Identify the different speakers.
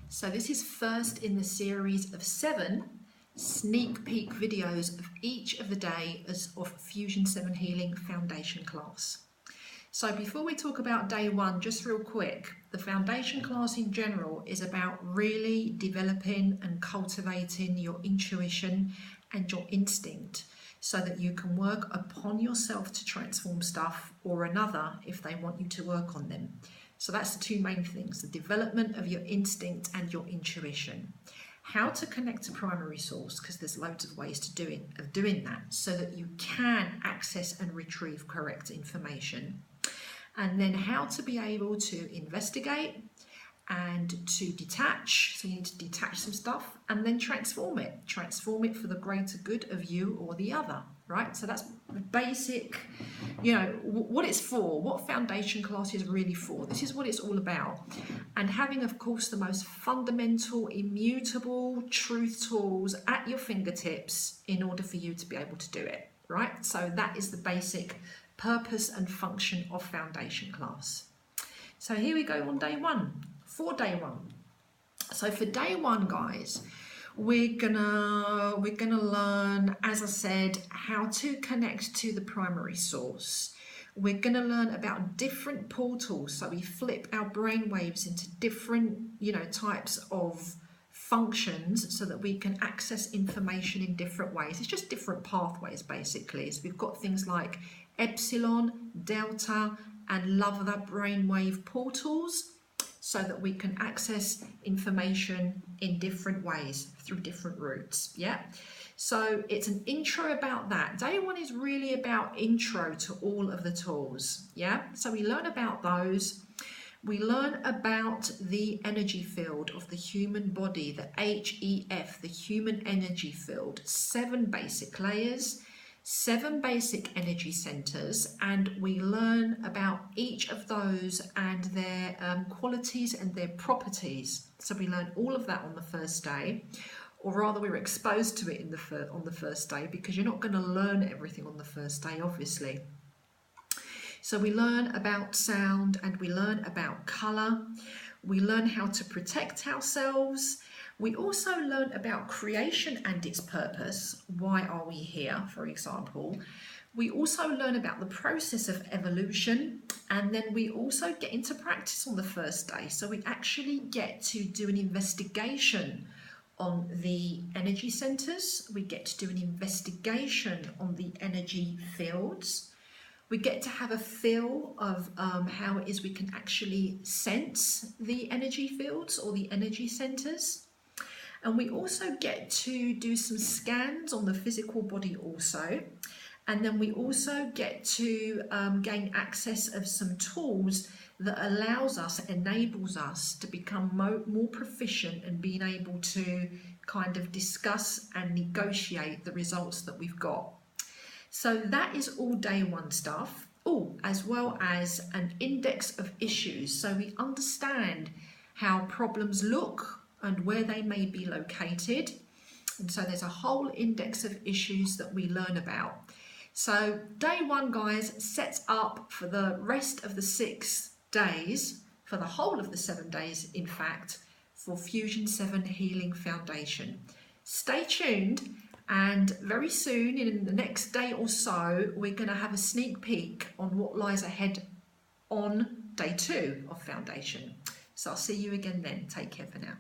Speaker 1: So this is first in the series of 7 sneak peek videos of each of the days of Fusion 7 Healing Foundation class. So before we talk about day 1, just real quick, the foundation class in general is about really developing and cultivating your intuition and your instinct so that you can work upon yourself to transform stuff or another if they want you to work on them. So that's the two main things, the development of your instinct and your intuition. How to connect to primary source, because there's loads of ways of doing that so that you can access and retrieve correct information. And then how to be able to investigate and to detach. So you need to detach some stuff and then transform it for the greater good of you or the other, right? So that's the basic, what it's for, what foundation class is really for. This is what it's all about. And having, of course, the most fundamental, immutable truth tools at your fingertips in order for you to be able to do it, right? So that is the basic purpose and function of foundation class. So here we go on day 1. For day 1. So for day 1, guys, we're gonna learn, as I said, how to connect to the primary source. We're gonna learn about different portals. So we flip our brain waves into different, types of functions so that we can access information in different ways. It's just different pathways, basically. So we've got things like epsilon, delta, and lambda brainwave portals, so that we can access information in different ways through different routes. Yeah, so it's an intro about that. Day 1 is really about intro to all of the tools. Yeah, so we learn about those. We learn about the energy field of the human body, the HEF, the human energy field, 7 basic layers, 7 basic energy centers, and we learn about each of those and their qualities and their properties. So we learn all of that on the first day, or rather we're exposed to it on the first day, because you're not going to learn everything on the first day, obviously. So we learn about sound and we learn about color. We learn how to protect ourselves. We also learn about creation and its purpose. Why are we here, for example? We also learn about the process of evolution, and then we also get into practice on the first day. So we actually get to do an investigation on the energy centers. We get to do an investigation on the energy fields. We get to have a feel of how it is we can actually sense the energy fields or the energy centers. And we also get to do some scans on the physical body also. And then we also get to gain access of some tools that enables us to become more proficient and being able to kind of discuss and negotiate the results that we've got. So that is all day 1 stuff. As well as an index of issues. So we understand how problems look and where they may be located. And so there's a whole index of issues that we learn about. So day 1, guys, sets up for the rest of the 6 days, for the whole of the 7 days, in fact, for Fusion 7 Healing Foundation. Stay tuned, and very soon, in the next day or so, we're going to have a sneak peek on what lies ahead on day 2 of Foundation. So I'll see you again then. Take care for now.